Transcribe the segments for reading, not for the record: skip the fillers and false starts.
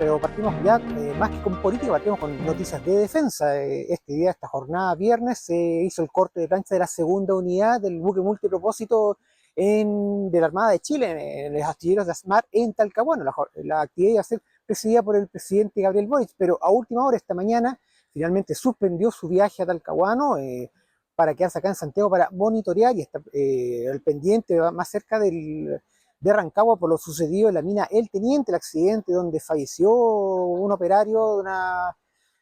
pero partimos ya, más que con política, partimos con noticias de defensa. Este día, esta jornada viernes, se hizo el corte de plancha de la segunda unidad del buque multipropósito de la Armada de Chile, en los astilleros de Asmar, en Talcahuano. La actividad iba a ser presidida por el presidente Gabriel Boric, pero a última hora, esta mañana, finalmente suspendió su viaje a Talcahuano para quedarse acá en Santiago para monitorear y estar al pendiente, más cerca de Rancagua, por lo sucedido en la mina El Teniente, el accidente donde falleció un operario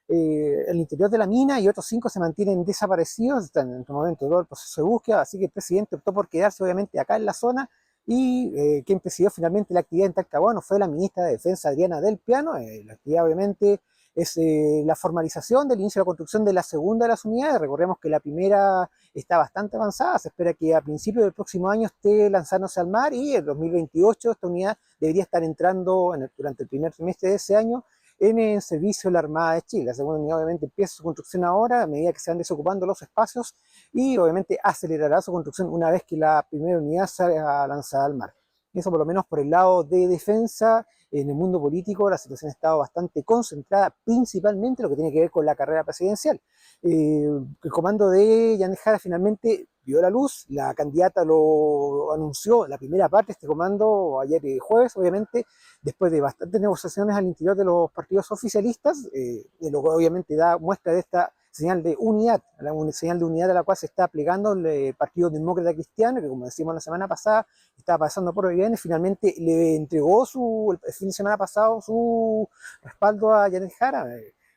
el interior de la mina, y otros 5 se mantienen desaparecidos. Están en este momento todo el proceso de búsqueda, así que el presidente optó por quedarse obviamente acá en la zona, y quien presidió finalmente la actividad en Talcahuano fue la ministra de Defensa, Adriana Del Piano. La actividad obviamente es la formalización del inicio de la construcción de la segunda de las unidades. Recordemos que la primera está bastante avanzada, se espera que a principios del próximo año esté lanzándose al mar, y en 2028 esta unidad debería estar entrando durante el primer trimestre de ese año en el servicio de la Armada de Chile. La segunda unidad obviamente empieza su construcción ahora, a medida que se van desocupando los espacios, y obviamente acelerará su construcción una vez que la primera unidad sea lanzada al mar. Eso por lo menos por el lado de defensa. En el mundo político la situación ha estado bastante concentrada, principalmente lo que tiene que ver con la carrera presidencial. El comando de Yanez Jara finalmente vio la luz, la candidata lo anunció, la primera parte de este comando ayer jueves, obviamente, después de bastantes negociaciones al interior de los partidos oficialistas, lo que obviamente da muestra de esta señal de unidad, una señal de unidad a la cual se está plegando el Partido Demócrata Cristiano, que como decimos la semana pasada, estaba pasando por bien, y finalmente le entregó el fin de semana pasado su respaldo a Yanez Jara,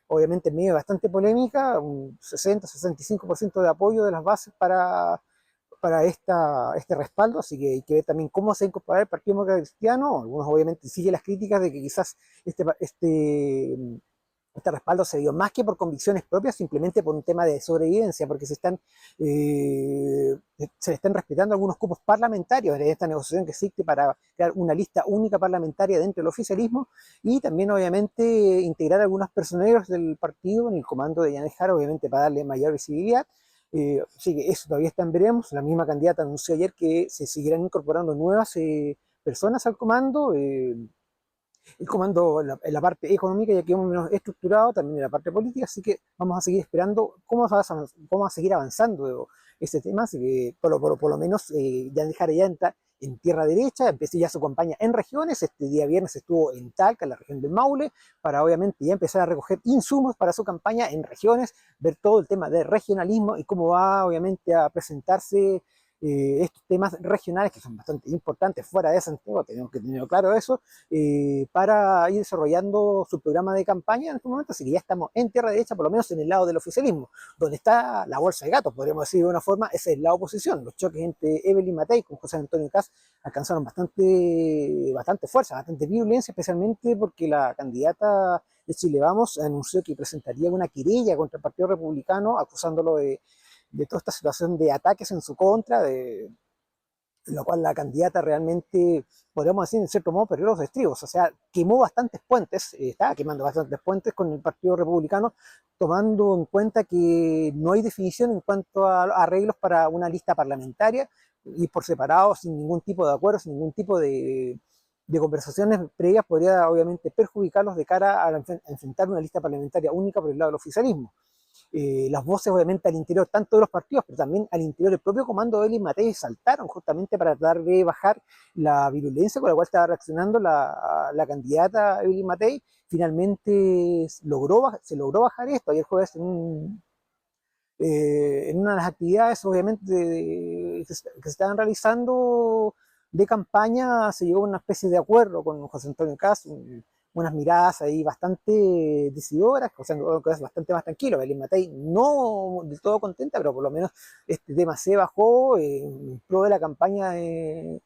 obviamente en medio de bastante polémica, un 60-65% de apoyo de las bases para este respaldo. Así que hay que ver también cómo se incorpora el Partido Demócrata Cristiano. Algunos obviamente siguen las críticas de que quizás este respaldo se dio más que por convicciones propias, simplemente por un tema de sobrevivencia, porque se le están respetando algunos cupos parlamentarios en esta negociación que existe para crear una lista única parlamentaria dentro del oficialismo, y también obviamente integrar algunos personeros del partido en el comando de Yanez Jara, obviamente para darle mayor visibilidad. Así que eso todavía está en veremos. La misma candidata anunció ayer que se seguirán incorporando nuevas personas al comando. El comando en la parte económica ya quedó menos estructurado, también en la parte política, así que vamos a seguir esperando cómo va a seguir avanzando ese tema. Así que por lo menos ya dejar ya en tierra derecha, empecé ya su campaña en regiones. Este día viernes estuvo en Talca, en la región del Maule, para obviamente ya empezar a recoger insumos para su campaña en regiones, ver todo el tema de regionalismo y cómo va obviamente a presentarse estos temas regionales, que son bastante importantes fuera de Santiago, tenemos que tener claro eso, para ir desarrollando su programa de campaña en este momento. Así que ya estamos en tierra derecha, por lo menos en el lado del oficialismo. Donde está la bolsa de gatos, podríamos decir de una forma, esa es la oposición. Los choques entre Evelyn Matei con José Antonio Kast alcanzaron bastante fuerza, bastante violencia, especialmente porque la candidata de Chile Vamos anunció que presentaría una querella contra el Partido Republicano, acusándolo de toda esta situación de ataques en su contra, de lo cual la candidata realmente, podríamos decir en cierto modo, perdió los estribos. O sea, quemó bastantes puentes, estaba quemando bastantes puentes con el Partido Republicano, tomando en cuenta que no hay definición en cuanto a arreglos para una lista parlamentaria, y por separado, sin ningún tipo de acuerdo, sin ningún tipo de conversaciones previas, podría obviamente perjudicarlos de cara a enfrentar una lista parlamentaria única por el lado del oficialismo. Las voces obviamente al interior tanto de los partidos, pero también al interior del propio comando de Evelyn Matei saltaron justamente para tratar de bajar la virulencia con la cual estaba reaccionando la candidata Evelyn Matei. Finalmente se logró bajar esto. Ayer jueves en una de las actividades obviamente que se estaban realizando de campaña, se llegó a una especie de acuerdo con José Antonio Kast, unas miradas ahí bastante decidoras, o sea, bastante más tranquilo. Belén Matei no del todo contenta, pero por lo menos este tema se bajó en pro de la campaña de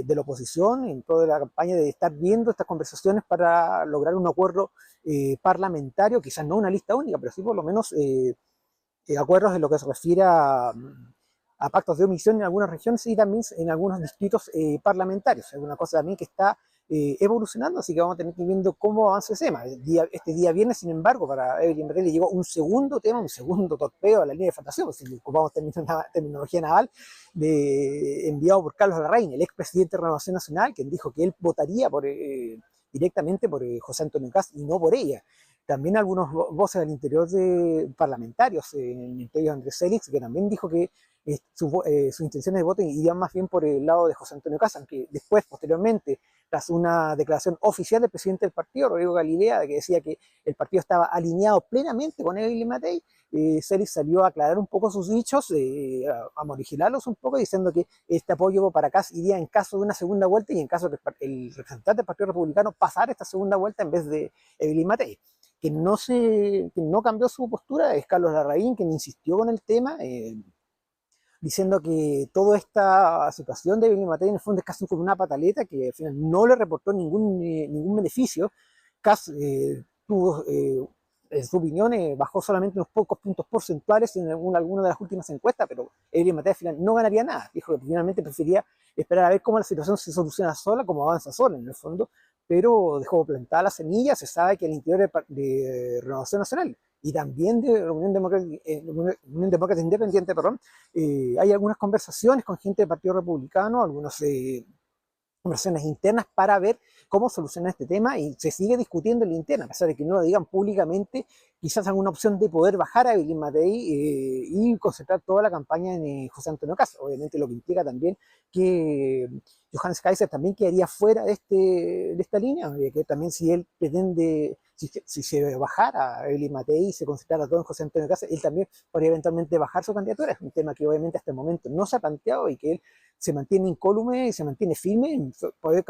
la oposición, en pro de la campaña de estar viendo estas conversaciones para lograr un acuerdo parlamentario, quizás no una lista única, pero sí por lo menos acuerdos en lo que se refiere a pactos de omisión en algunas regiones y también en algunos distritos parlamentarios. Es una cosa también que está evolucionando, así que vamos a tener que ir viendo cómo avanza ese tema. Este día viernes, sin embargo, para Evelyn Matei le llegó un segundo tema, un segundo torpeo a la línea de flotación, si ocupamos terminología naval, enviado por Carlos Larraín, el expresidente de Renovación Nacional, quien dijo que él votaría por directamente por José Antonio Kast y no por ella. También algunos voces al interior de parlamentarios, entre ellos Andrés Félix, que también dijo que sus intenciones de voto irían más bien por el lado de José Antonio Kast, aunque después, posteriormente, tras una declaración oficial del presidente del partido, Rodrigo Galilea, que decía que el partido estaba alineado plenamente con Evelyn Matei, Félix salió a aclarar un poco sus dichos, a morigerarlos un poco, diciendo que este apoyo para Kast iría en caso de una segunda vuelta y en caso de que el representante del Partido Republicano pasara esta segunda vuelta en vez de Evelyn Matei. Que no cambió su postura es Carlos Larraín, quien insistió con el tema, diciendo que toda esta situación de Evelyn Matei en el fondo es casi como una pataleta que al final no le reportó ningún beneficio. Kast tuvo, en su opinión, bajó solamente unos pocos puntos porcentuales en alguna de las últimas encuestas, pero Evelyn Matei al final no ganaría nada. Dijo que finalmente prefería esperar a ver cómo la situación se soluciona sola, cómo avanza sola en el fondo, pero dejó plantada la semilla. Se sabe que al interior de Renovación Nacional y también de la Unión Demócrata Independiente, perdón, hay algunas conversaciones con gente del Partido Republicano, algunas conversaciones internas para ver cómo solucionar este tema, y se sigue discutiendo en la interna, a pesar de que no lo digan públicamente. Quizás alguna opción de poder bajar a Evelyn Matei y concentrar toda la campaña en José Antonio Kast, obviamente lo que implica también que Johannes Kaiser también quedaría fuera de esta línea, que también si él pretende, si se bajara a Evelyn Matei y se concentrara todo en José Antonio Kast, él también podría eventualmente bajar su candidatura. Es un tema que obviamente hasta el momento no se ha planteado y que él se mantiene incólume y se mantiene firme en poder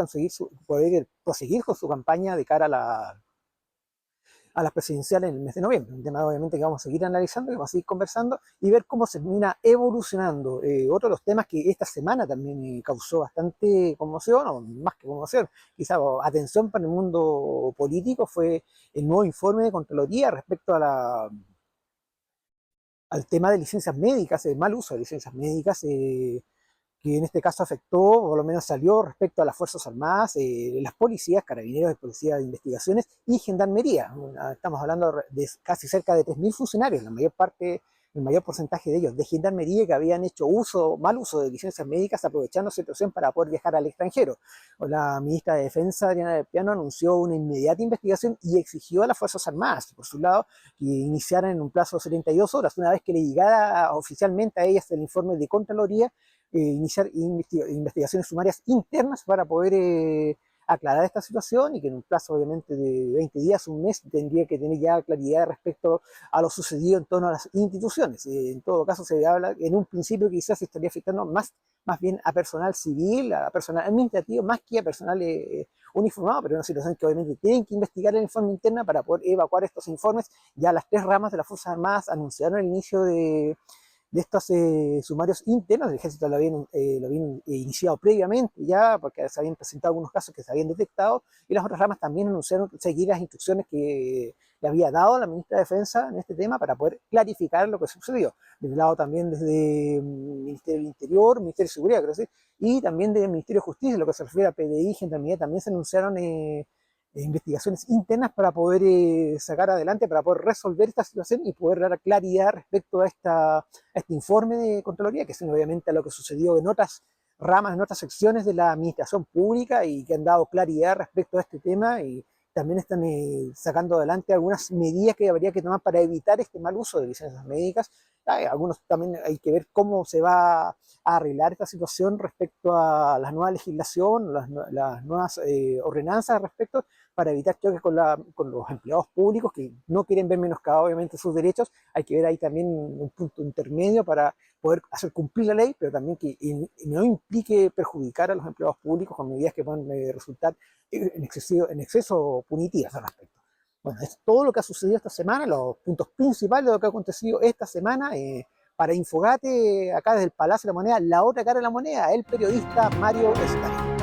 poder proseguir con su campaña de cara a las presidenciales en el mes de noviembre. Un tema obviamente que vamos a seguir analizando, que vamos a seguir conversando y ver cómo se termina evolucionando. Otro de los temas que esta semana también causó bastante conmoción, o más que conmoción, quizá atención para el mundo político, fue el nuevo informe de Contraloría respecto al tema de licencias médicas, el mal uso de licencias médicas, que en este caso afectó, o por lo menos salió respecto a las Fuerzas Armadas, las policías, carabineros, policía de investigaciones y gendarmería. Estamos hablando de casi cerca de 3.000 funcionarios, la mayor parte, el mayor porcentaje de ellos de gendarmería, que habían hecho mal uso de licencias médicas, aprovechando situación para poder viajar al extranjero. La ministra de Defensa, Adriana del Piano, anunció una inmediata investigación y exigió a las Fuerzas Armadas, por su lado, que iniciaran en un plazo de 72 horas, una vez que le llegara oficialmente a ellas el informe de Contraloría, iniciar investigaciones sumarias internas para poder aclarar esta situación, y que en un plazo obviamente de 20 días, un mes, tendría que tener ya claridad respecto a lo sucedido en torno a las instituciones. En todo caso se habla en un principio quizás se estaría afectando más bien a personal civil, a personal administrativo, más que a personal uniformado, pero es una situación que obviamente tienen que investigar en informe interna para poder evacuar estos informes. Ya las 3 ramas de las Fuerzas Armadas anunciaron el inicio de estos sumarios internos. El ejército lo habían iniciado previamente ya, porque se habían presentado algunos casos que se habían detectado, y las otras ramas también anunciaron seguir las instrucciones que le había dado la ministra de Defensa en este tema para poder clarificar lo que sucedió. Desde el lado también desde el Ministerio del Interior, Ministerio de Seguridad, creo que sí, y también del Ministerio de Justicia, lo que se refiere a PDI, Gendarmería, también se anunciaron investigaciones internas para poder sacar adelante, para poder resolver esta situación y poder dar claridad respecto a este informe de Contraloría, que es obviamente a lo que sucedió en otras ramas, en otras secciones de la administración pública, y que han dado claridad respecto a este tema, y también están sacando adelante algunas medidas que habría que tomar para evitar este mal uso de licencias médicas. Algunos también hay que ver cómo se va a arreglar esta situación respecto a la nueva legislación, las nuevas ordenanzas al respecto, para evitar choques con los empleados públicos que no quieren ver menoscabados obviamente sus derechos. Hay que ver ahí también un punto intermedio para poder hacer cumplir la ley, pero también que no implique perjudicar a los empleados públicos con medidas que puedan resultar en exceso punitivas al respecto. Bueno, es todo lo que ha sucedido esta semana, los puntos principales de lo que ha acontecido esta semana. Para Infogate, acá desde el Palacio de la Moneda, la otra cara de la moneda, el periodista Mario Escari.